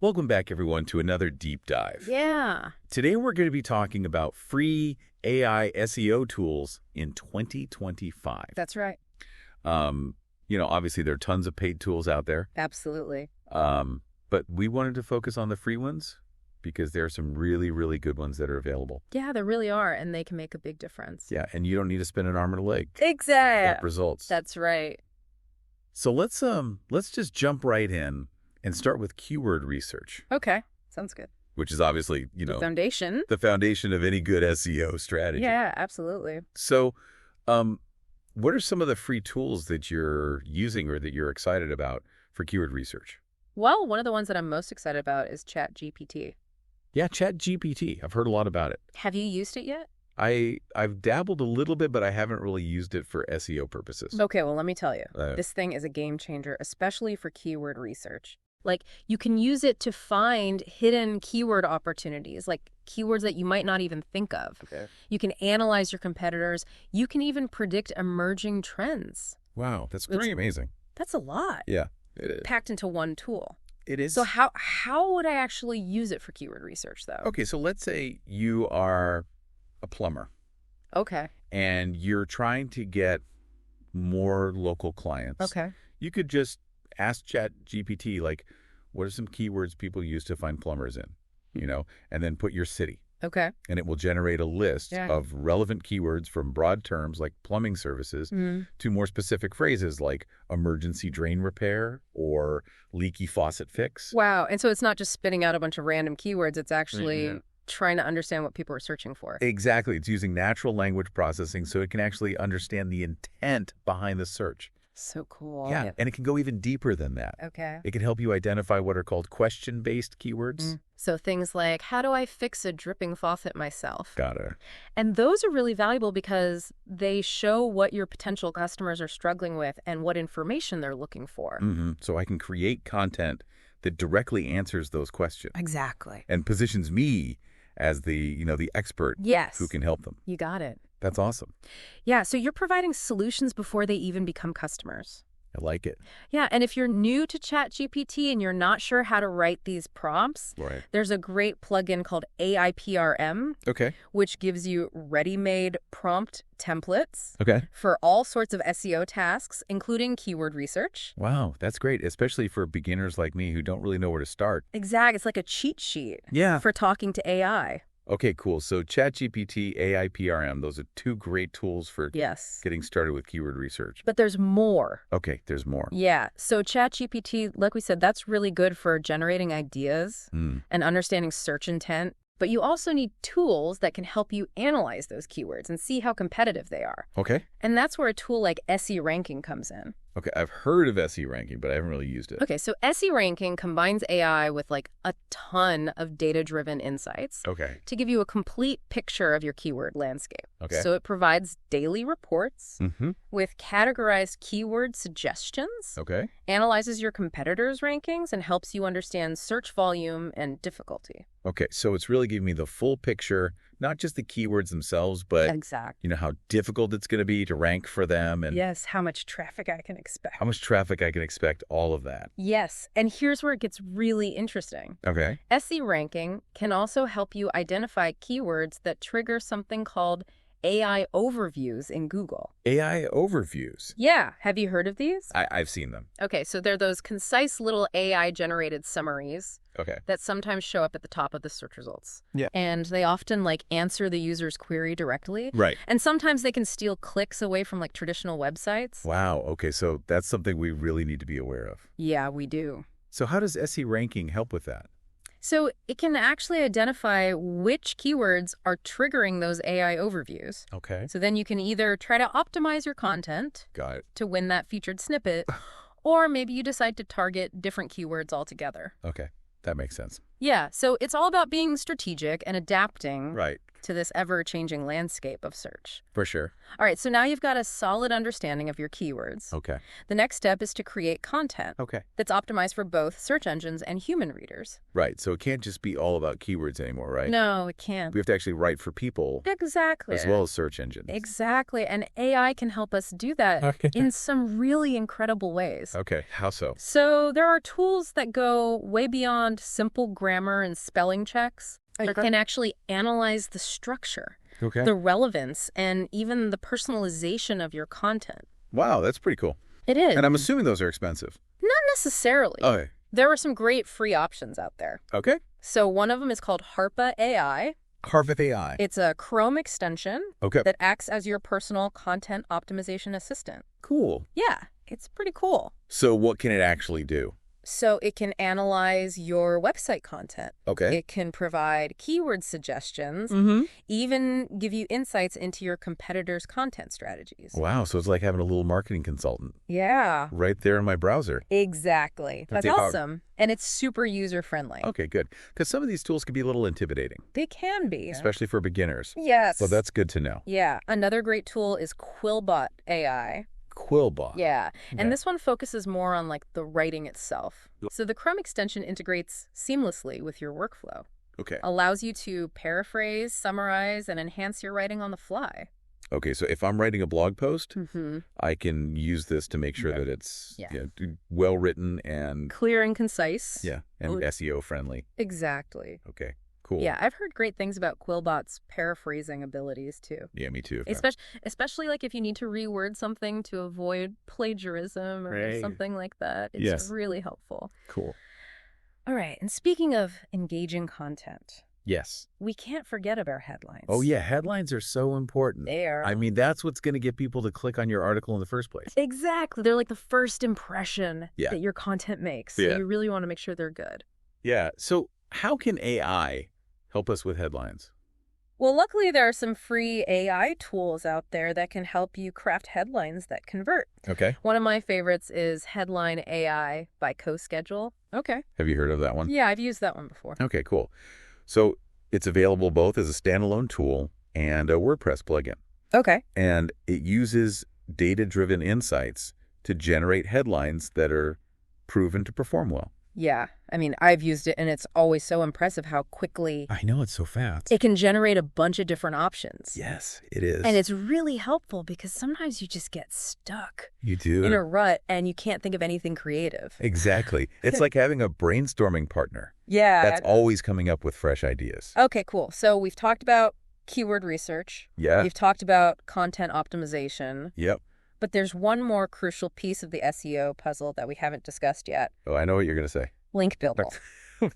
Welcome back, everyone, to another deep dive. Yeah. Today, we're going to be talking about free AI SEO tools in 2025. That's right. Obviously, there are tons of paid tools out there. Absolutely. But we wanted to focus on the free ones because there are some really, really good ones that are available. Yeah, there really are, and they can make a big difference. Yeah, and you don't need to spend an arm and a leg. Exactly. To get results. That's right. So let's just jump right in and start with keyword research. Okay. Sounds good. Which is obviously, The foundation. the foundation of any good SEO strategy. Yeah, absolutely. So, what are some of the free tools that you're using or that you're excited about for keyword research? Well, one of the ones that I'm most excited about is ChatGPT. Yeah, ChatGPT. I've heard a lot about it. Have you used it yet? I've dabbled a little bit, but I haven't really used it for SEO purposes. Okay, well, let me tell you. This thing is a game changer, especially for keyword research. You can use it to find hidden keyword opportunities, like keywords that you might not even think of. Okay. You can analyze your competitors. You can even predict emerging trends. Wow, that's pretty amazing. That's a lot. Yeah, it is. Packed into one tool. It is. So how would I actually use it for keyword research, though? Okay, so let's say you are a plumber. Okay. And you're trying to get more local clients. Okay. You could just ask ChatGPT, what are some keywords people use to find plumbers in, and then put your city. Okay. And it will generate a list of relevant keywords from broad terms like plumbing services to more specific phrases like emergency drain repair or leaky faucet fix. Wow. And so it's not just spitting out a bunch of random keywords. It's actually trying to understand what people are searching for. Exactly. It's using natural language processing so it can actually understand the intent behind the search. So cool. Yeah, and it can go even deeper than that. Okay. It can help you identify what are called question-based keywords. So things like, how do I fix a dripping faucet myself? Got it. And those are really valuable because they show what your potential customers are struggling with and what information they're looking for. So I can create content that directly answers those questions. Exactly. And positions me as the expert who can help them. You got it. That's awesome. Yeah, so you're providing solutions before they even become customers. I like it. Yeah, and if you're new to ChatGPT and you're not sure how to write these prompts, there's a great plugin called AI which gives you ready-made prompt templates for all sorts of SEO tasks, including keyword research. Wow, that's great, especially for beginners like me who don't really know where to start. Exactly. It's like a cheat sheet for talking to AI. Okay, cool. So ChatGPT, AI those are two great tools for getting started with keyword research. But there's more. Okay, there's more. Yeah. So ChatGPT, like we said, that's really good for generating ideas and understanding search intent. But you also need tools that can help you analyze those keywords and see how competitive they are. Okay. And that's where a tool like SE Ranking comes in. Okay, I've heard of SE Ranking, but I haven't really used it. Okay, so SE Ranking combines AI with a ton of data-driven insights to give you a complete picture of your keyword landscape. Okay. So it provides daily reports with categorized keyword suggestions, analyzes your competitors' rankings, and helps you understand search volume and difficulty. Okay, so it's really giving me the full picture, not just the keywords themselves, but how difficult it's going to be to rank for them. And yes, how much traffic I can expect. How much traffic I can expect, all of that. Yes, and here's where it gets really interesting. Okay. SE Ranking can also help you identify keywords that trigger something called AI overviews in Google. AI overviews? Yeah. Have you heard of these? I've seen them. Okay, so they're those concise little AI-generated summaries that sometimes show up at the top of the search results. Yeah. And they often answer the user's query directly. Right. And sometimes they can steal clicks away from traditional websites. Wow. Okay, so that's something we really need to be aware of. Yeah, we do. So how does SE Ranking help with that? So it can actually identify which keywords are triggering those AI overviews. Okay. So then you can either try to optimize your content to win that featured snippet, or maybe you decide to target different keywords altogether. Okay, that makes sense. Yeah, so it's all about being strategic and adapting to this ever-changing landscape of search. For sure. All right, so now you've got a solid understanding of your keywords. Okay. The next step is to create content that's optimized for both search engines and human readers. Right, so it can't just be all about keywords anymore, right? No, it can't. We have to actually write for people. Exactly. As well as search engines. Exactly, and AI can help us do that in some really incredible ways. Okay, how so? So there are tools that go way beyond simple grammar and spelling checks. It can actually analyze the structure, the relevance, and even the personalization of your content. Wow, that's pretty cool. It is. And I'm assuming those are expensive. Not necessarily. Okay. There are some great free options out there. Okay. So one of them is called Harpa AI. Harpa AI. It's a Chrome extension that acts as your personal content optimization assistant. Cool. Yeah, it's pretty cool. So what can it actually do? So it can analyze your website content. Okay. It can provide keyword suggestions, even give you insights into your competitors' content strategies. Wow, so it's like having a little marketing consultant. Yeah. Right there in my browser. Exactly. That's awesome. And it's super user-friendly. Okay, good. Because some of these tools can be a little intimidating. They can be. Especially for beginners. Yes. So that's good to know. Yeah. Another great tool is Quillbot AI. Quillbot. Yeah. And this one focuses more on like the writing itself. So the Chrome extension integrates seamlessly with your workflow. Okay. Allows you to paraphrase, summarize, and enhance your writing on the fly. Okay, so if I'm writing a blog post, I can use this to make sure that it's well written and clear and concise. Yeah, and SEO friendly. Exactly. Okay. Cool. Yeah, I've heard great things about Quillbot's paraphrasing abilities, too. Yeah, me too. Especially like if you need to reword something to avoid plagiarism or something like that. It's really helpful. Cool. All right, and speaking of engaging content. Yes. We can't forget about headlines. Oh, yeah, headlines are so important. They are. I mean, that's what's going to get people to click on your article in the first place. Exactly. They're like the first impression that your content makes. So you really want to make sure they're good. Yeah. So how can AI help us with headlines? Well, luckily, there are some free AI tools out there that can help you craft headlines that convert. Okay. One of my favorites is Headline AI by CoSchedule. Okay. Have you heard of that one? Yeah, I've used that one before. Okay, cool. So it's available both as a standalone tool and a WordPress plugin. Okay. And it uses data-driven insights to generate headlines that are proven to perform well. Yeah. I mean, I've used it, and it's always so impressive how quickly... I know, it's so fast. It can generate a bunch of different options. Yes, it is. And it's really helpful because sometimes you just get stuck. You do. In a rut, and you can't think of anything creative. Exactly. It's like having a brainstorming partner. Yeah. That's always coming up with fresh ideas. Okay, cool. So we've talked about keyword research. Yeah. We've talked about content optimization. Yep. But there's one more crucial piece of the SEO puzzle that we haven't discussed yet. Oh, I know what you're going to say. Link building.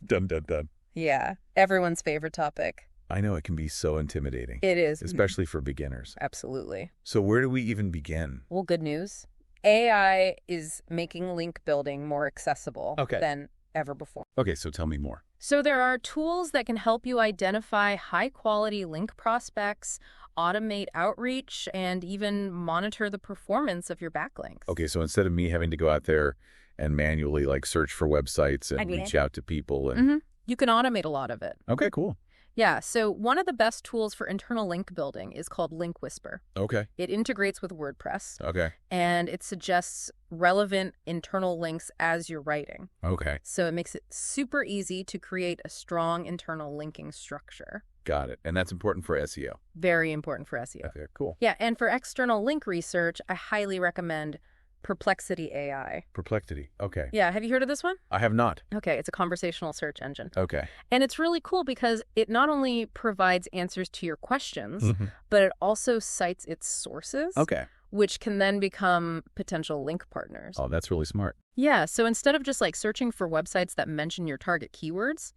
Dun, dun, dun. Yeah. Everyone's favorite topic. I know it can be so intimidating. It is. Especially for beginners. Absolutely. So where do we even begin? Well, good news. AI is making link building more accessible than ever before. Okay, so tell me more. So there are tools that can help you identify high-quality link prospects, automate outreach, and even monitor the performance of your backlinks. Okay, so instead of me having to go out there and manually search for websites and reach out to people. And You can automate a lot of it. Okay, cool. Yeah, so one of the best tools for internal link building is called Link Whisper. Okay. It integrates with WordPress. Okay. And it suggests relevant internal links as you're writing. Okay. So it makes it super easy to create a strong internal linking structure. Got it. And that's important for SEO. Very important for SEO. Okay, cool. Yeah, and for external link research, I highly recommend Perplexity AI. Perplexity. Okay. Yeah, have you heard of this one? I have not. Okay, it's a conversational search engine. Okay. And it's really cool because it not only provides answers to your questions, but it also cites its sources. Okay. Which can then become potential link partners. Oh, that's really smart. Yeah, so instead of just searching for websites that mention your target keywords,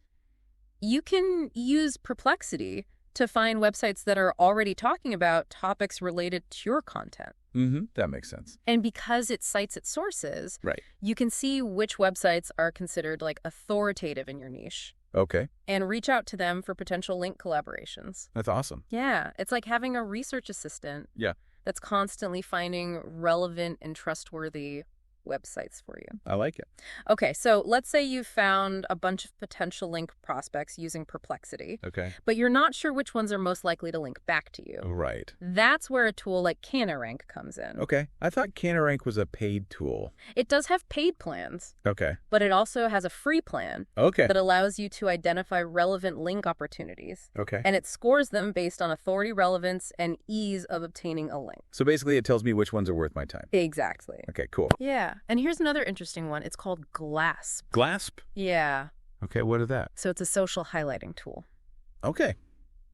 you can use Perplexity to find websites that are already talking about topics related to your content. That makes sense. And because it cites its sources, you can see which websites are considered authoritative in your niche. Okay. And reach out to them for potential link collaborations. That's awesome. Yeah, it's like having a research assistant. Yeah. That's constantly finding relevant and trustworthy websites for you. I like it. Okay, so let's say you found a bunch of potential link prospects using Perplexity. Okay. But you're not sure which ones are most likely to link back to you. Right. That's where a tool like CanaRank comes in. Okay. I thought CanaRank was a paid tool. It does have paid plans. Okay. But it also has a free plan. Okay. That allows you to identify relevant link opportunities. Okay. And it scores them based on authority, relevance, and ease of obtaining a link. So basically it tells me which ones are worth my time. Exactly. Okay, cool. Yeah. And here's another interesting one. It's called GLASP. GLASP? Yeah. Okay, what is that? So it's a social highlighting tool. Okay.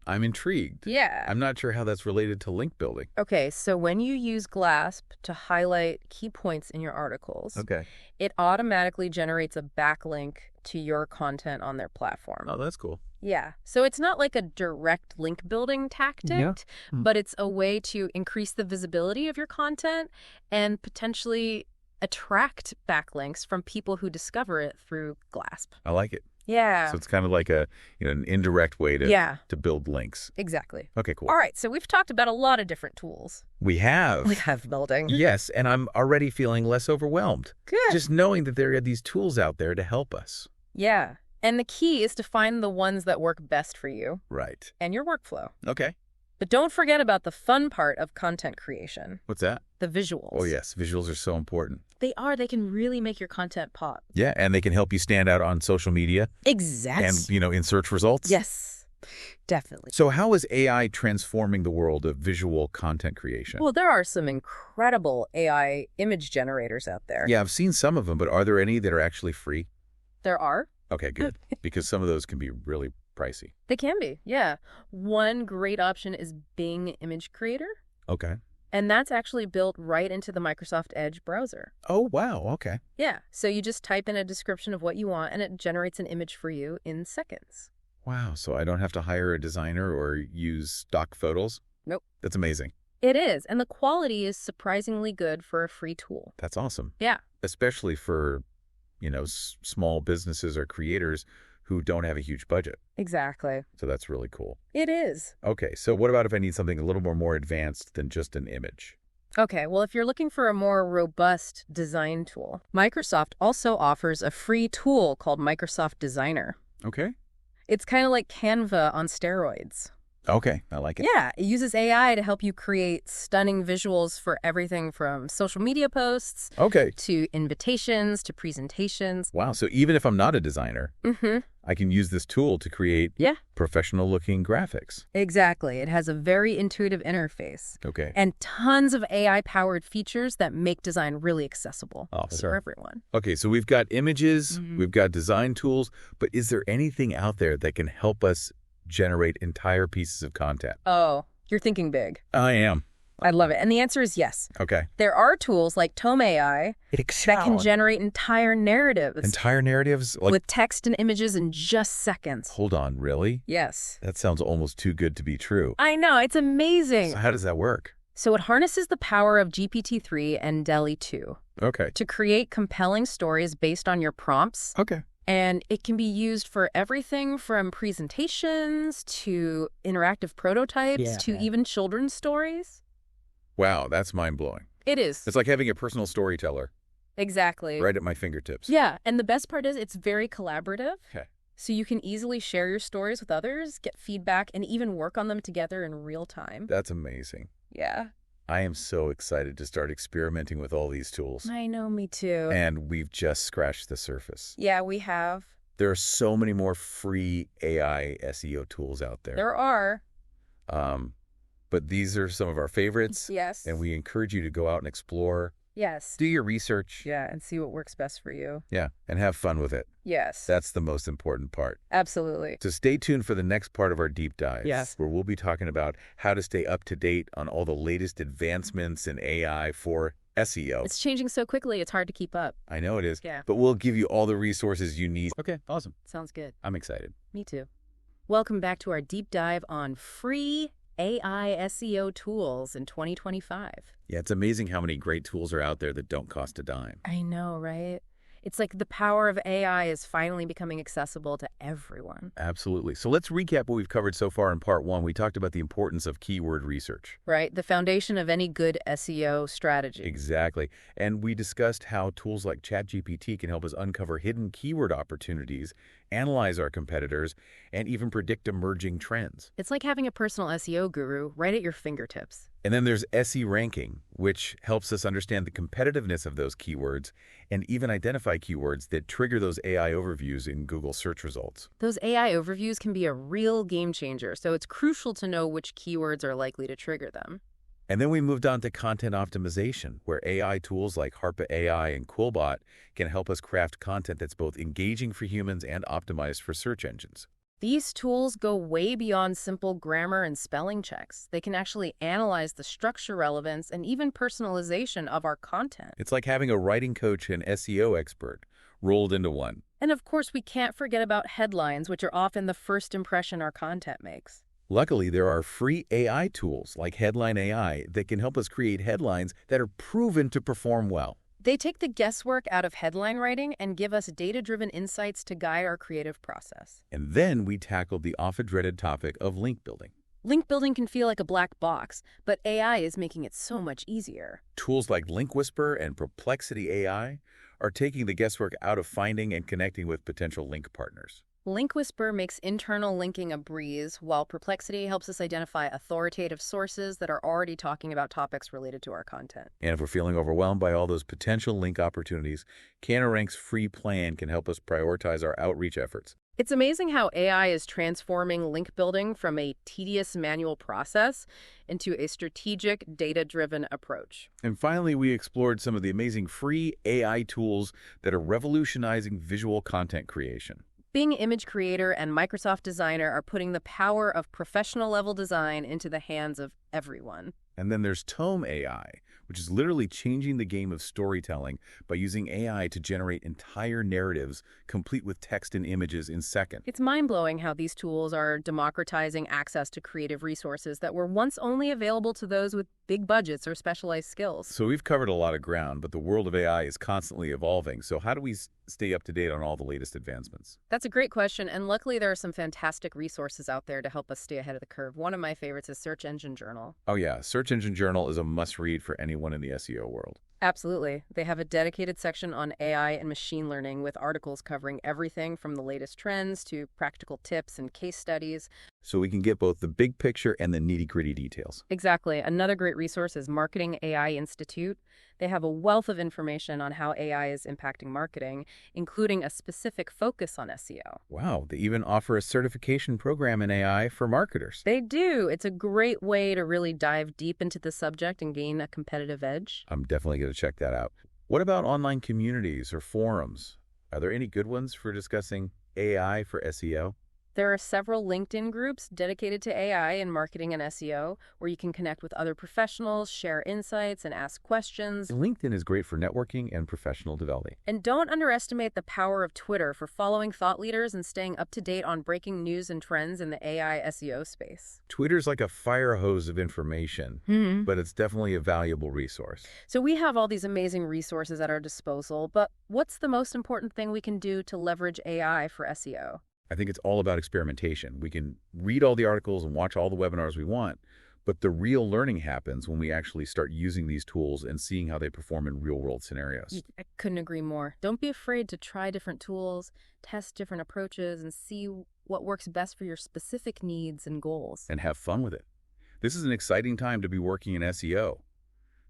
I'm intrigued. Yeah. I'm not sure how that's related to link building. Okay, so when you use GLASP to highlight key points in your articles, it automatically generates a backlink to your content on their platform. Oh, that's cool. Yeah. So it's not like a direct link building tactic, but it's a way to increase the visibility of your content and potentially attract backlinks from people who discover it through GLASP. I like it. Yeah. So it's kind of like an indirect way to build links. Exactly. Okay, cool. All right, so we've talked about a lot of different tools. We have. We have building. Yes, and I'm already feeling less overwhelmed. Good. Just knowing that there are these tools out there to help us. Yeah. And the key is to find the ones that work best for you. Right. And your workflow. Okay. But don't forget about the fun part of content creation. What's that? The visuals. Oh, yes. Visuals are so important. They are. They can really make your content pop. Yeah, and they can help you stand out on social media. Exactly. And, in search results. Yes, definitely. So how is AI transforming the world of visual content creation? Well, there are some incredible AI image generators out there. Yeah, I've seen some of them, but are there any that are actually free? There are. Okay, good. Because some of those can be really pricey. They can be, yeah. One great option is Bing Image Creator. Okay. And that's actually built right into the Microsoft Edge browser. Oh, wow. Okay. Yeah. So you just type in a description of what you want, and it generates an image for you in seconds. Wow. So I don't have to hire a designer or use stock photos? Nope. That's amazing. It is. And the quality is surprisingly good for a free tool. That's awesome. Yeah. Especially for, small businesses or creators who don't have a huge budget. Exactly. So that's really cool. It is. Okay, so what about if I need something a little more advanced than just an image? Okay, well, if you're looking for a more robust design tool, Microsoft also offers a free tool called Microsoft Designer. Okay. It's kind of like Canva on steroids. Okay, I like it. Yeah, it uses AI to help you create stunning visuals for everything from social media posts to invitations to presentations. Wow, so even if I'm not a designer, I can use this tool to create professional-looking graphics. Exactly. It has a very intuitive interface. Okay. And tons of AI-powered features that make design really accessible for everyone. Okay, so we've got images, we've got design tools, but is there anything out there that can help us generate entire pieces of content? Oh, you're thinking big. I am. I love it. And the answer is yes. Okay. There are tools like Tome AI that can generate entire narratives. Entire narratives? With text and images in just seconds. Hold on, really? Yes. That sounds almost too good to be true. I know. It's amazing. So how does that work? So it harnesses the power of GPT-3 and DALL-E 2 to create compelling stories based on your prompts. Okay. And it can be used for everything from presentations to interactive prototypes to even children's stories. Wow, that's mind-blowing. It is. It's like having a personal storyteller. Exactly. Right at my fingertips. Yeah, and the best part is it's very collaborative. Okay. So you can easily share your stories with others, get feedback, and even work on them together in real time. That's amazing. Yeah. I am so excited to start experimenting with all these tools. I know, me too. And we've just scratched the surface. Yeah, we have. There are so many more free AI SEO tools out there. There are. But these are some of our favorites. Yes. And we encourage you to go out and explore. Yes. Do your research. Yeah, and see what works best for you. Yeah, and have fun with it. Yes. That's the most important part. Absolutely. So stay tuned for the next part of our deep dive. Yes. Where we'll be talking about how to stay up to date on all the latest advancements in AI for SEO. It's changing so quickly, it's hard to keep up. I know it is. Yeah. But we'll give you all the resources you need. Okay, awesome. Sounds good. I'm excited. Me too. Welcome back to our deep dive on free AI SEO tools in 2025. Yeah, it's amazing how many great tools are out there that don't cost a dime. I know, right? It's like the power of AI is finally becoming accessible to everyone. Absolutely. So let's recap what we've covered so far in part one. We talked about the importance of keyword research. Right, the foundation of any good SEO strategy. Exactly. And we discussed how tools like ChatGPT can help us uncover hidden keyword opportunities, analyze our competitors, and even predict emerging trends. It's like having a personal SEO guru right at your fingertips. And then there's SE ranking, which helps us understand the competitiveness of those keywords and even identify keywords that trigger those AI overviews in Google search results. Those AI overviews can be a real game changer, so it's crucial to know which keywords are likely to trigger them. And then we moved on to content optimization, where AI tools like Harpa AI and Quillbot can help us craft content that's both engaging for humans and optimized for search engines. These tools go way beyond simple grammar and spelling checks. They can actually analyze the structure, relevance, and even personalization of our content. It's like having a writing coach and SEO expert rolled into one. And of course, we can't forget about headlines, which are often the first impression our content makes. Luckily, there are free AI tools like Headline AI that can help us create headlines that are proven to perform well. They take the guesswork out of headline writing and give us data-driven insights to guide our creative process. And then we tackled the often-dreaded topic of link building. Link building can feel like a black box, but AI is making it so much easier. Tools like Link Whisper and Perplexity AI are taking the guesswork out of finding and connecting with potential link partners. Link Whisper makes internal linking a breeze, while Perplexity helps us identify authoritative sources that are already talking about topics related to our content. And if we're feeling overwhelmed by all those potential link opportunities, CanaRank's free plan can help us prioritize our outreach efforts. It's amazing how AI is transforming link building from a tedious manual process into a strategic, data-driven approach. And finally, we explored some of the amazing free AI tools that are revolutionizing visual content creation. Bing Image Creator and Microsoft Designer are putting the power of professional-level design into the hands of everyone. And then there's Tome AI, which is literally changing the game of storytelling by using AI to generate entire narratives complete with text and images in seconds. It's mind-blowing how these tools are democratizing access to creative resources that were once only available to those with big budgets or specialized skills. So we've covered a lot of ground, but the world of AI is constantly evolving. So how do we stay up to date on all the latest advancements? That's a great question, and luckily there are some fantastic resources out there to help us stay ahead of the curve. One of my favorites is Search Engine Journal. Oh yeah, Search Engine Journal is a must-read for anyone in the SEO world. Absolutely. They have a dedicated section on AI and machine learning with articles covering everything from the latest trends to practical tips and case studies. So we can get both the big picture and the nitty-gritty details. Exactly. Another great resource is Marketing AI Institute. They have a wealth of information on how AI is impacting marketing, including a specific focus on SEO. Wow, they even offer a certification program in AI for marketers. They do. It's a great way to really dive deep into the subject and gain a competitive edge. I'm definitely going to check that out. What about online communities or forums? Are there any good ones for discussing AI for SEO? There are several LinkedIn groups dedicated to AI in marketing and SEO where you can connect with other professionals, share insights, and ask questions. LinkedIn is great for networking and professional development. And don't underestimate the power of Twitter for following thought leaders and staying up to date on breaking news and trends in the AI SEO space. Twitter's like a fire hose of information, but it's definitely a valuable resource. So we have all these amazing resources at our disposal, but what's the most important thing we can do to leverage AI for SEO? I think it's all about experimentation. We can read all the articles and watch all the webinars we want, but the real learning happens when we actually start using these tools and seeing how they perform in real-world scenarios. I couldn't agree more. Don't be afraid to try different tools, test different approaches, and see what works best for your specific needs and goals. And have fun with it. This is an exciting time to be working in SEO.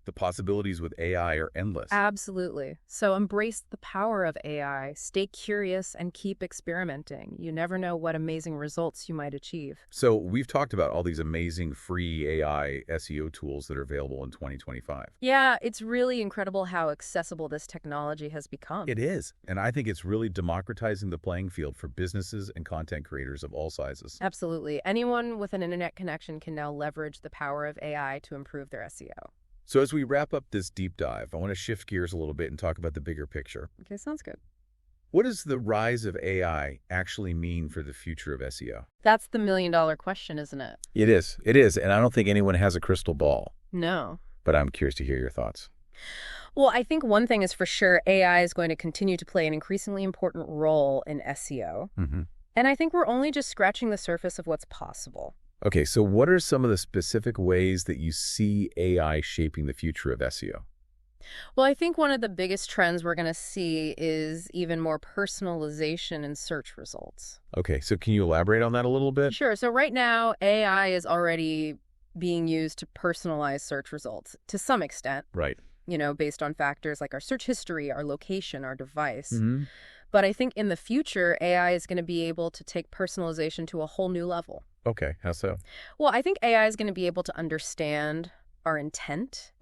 The possibilities with AI are endless. Absolutely. So embrace the power of AI, stay curious, and keep experimenting. You never know what amazing results you might achieve. So we've talked about all these amazing free AI SEO tools that are available in 2025. Yeah, it's really incredible how accessible this technology has become. It is. And I think it's really democratizing the playing field for businesses and content creators of all sizes. Absolutely. Anyone with an internet connection can now leverage the power of AI to improve their SEO. So as we wrap up this deep dive, I want to shift gears a little bit and talk about the bigger picture. Okay, sounds good. What does the rise of AI actually mean for the future of SEO? That's the million-dollar question, isn't it? It is. It is. And I don't think anyone has a crystal ball. No. But I'm curious to hear your thoughts. Well, I think one thing is for sure AI is going to continue to play an increasingly important role in SEO. And I think we're only just scratching the surface of what's possible. Okay, so what are some of the specific ways that you see AI shaping the future of SEO? Well, I think one of the biggest trends we're going to see is even more personalization in search results. Okay, so can you elaborate on that a little bit? Sure. So right now, AI is already being used to personalize search results to some extent. Right. Based on factors like our search history, our location, our device. But I think in the future, AI is going to be able to take personalization to a whole new level. Okay, how so? Well, I think AI is going to be able to understand our intent,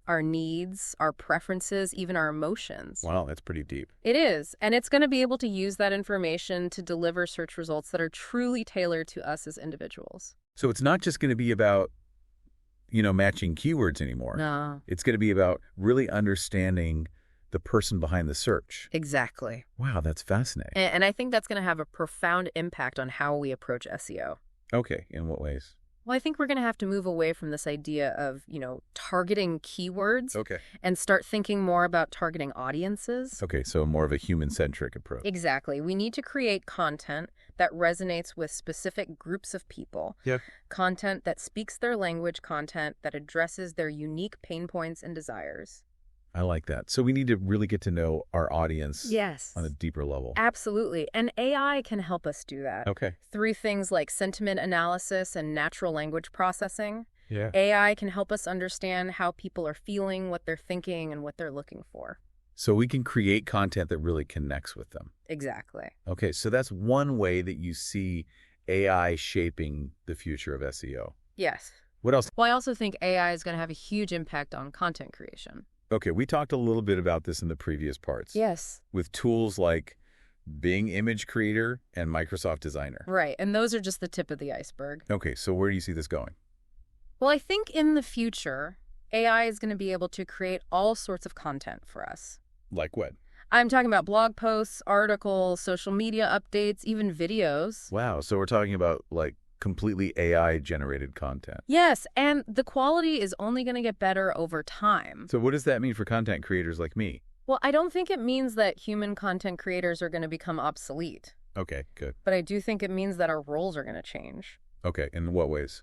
our needs, our preferences, even our emotions. Wow, that's pretty deep. It is. And it's going to be able to use that information to deliver search results that are truly tailored to us as individuals. So it's not just going to be about, matching keywords anymore. No. It's going to be about really understanding the person behind the search. Exactly. Wow, that's fascinating. And I think that's going to have a profound impact on how we approach SEO. Okay, in what ways? Well, I think we're going to have to move away from this idea of, targeting keywords and start thinking more about targeting audiences. Okay, so more of a human-centric approach. Exactly. We need to create content that resonates with specific groups of people. Content that speaks their language, content that addresses their unique pain points and desires. I like that. So we need to really get to know our audience on a deeper level. Absolutely. And AI can help us do that. Through things like sentiment analysis and natural language processing. AI can help us understand how people are feeling, what they're thinking, and what they're looking for. So we can create content that really connects with them. Exactly. Okay, so that's one way that you see AI shaping the future of SEO. Yes. What else? Well, I also think AI is going to have a huge impact on content creation. Okay, we talked a little bit about this in the previous parts. Yes. With tools like Bing Image Creator and Microsoft Designer. Right, and those are just the tip of the iceberg. Okay, so where do you see this going? Well, I think in the future, AI is going to be able to create all sorts of content for us. Like what? I'm talking about blog posts, articles, social media updates, even videos. Wow, so we're talking about completely AI-generated content. Yes, and the quality is only going to get better over time. So what does that mean for content creators like me? Well, I don't think it means that human content creators are going to become obsolete. Okay, good. But I do think it means that our roles are going to change. Okay, in what ways?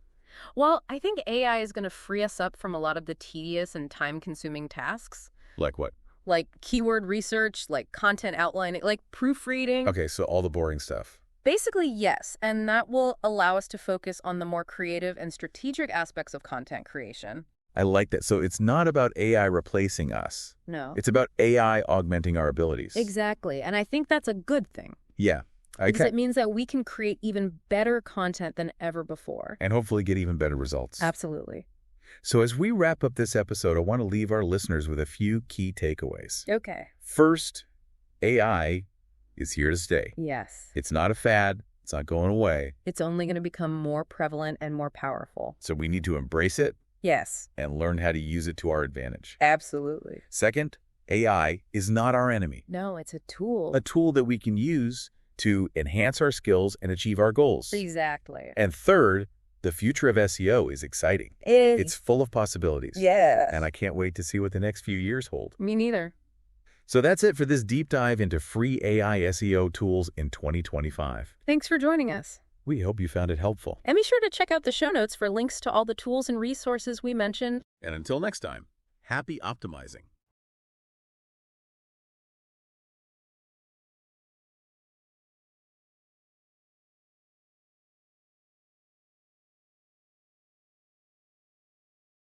Well, I think AI is going to free us up from a lot of the tedious and time-consuming tasks. Like what? Like keyword research, like content outlining, like proofreading. Okay, so all the boring stuff. Basically, yes, and that will allow us to focus on the more creative and strategic aspects of content creation. I like that. So it's not about AI replacing us. No. It's about AI augmenting our abilities. Exactly, and I think that's a good thing. Yeah. Because it means that we can create even better content than ever before. And hopefully get even better results. Absolutely. So as we wrap up this episode, I want to leave our listeners with a few key takeaways. Okay. First, AI is here to stay. Yes. It's not a fad. It's not going away. It's only going to become more prevalent and more powerful. So we need to embrace it. Yes. And learn how to use it to our advantage. Absolutely. Second, AI is not our enemy. No, it's a tool. A tool that we can use to enhance our skills and achieve our goals. Exactly. And third, the future of SEO is exciting. It's full of possibilities. Yes. And I can't wait to see what the next few years hold. Me neither. So that's it for this deep dive into free AI SEO tools in 2025. Thanks for joining us. We hope you found it helpful. And be sure to check out the show notes for links to all the tools and resources we mentioned. And until next time, happy optimizing.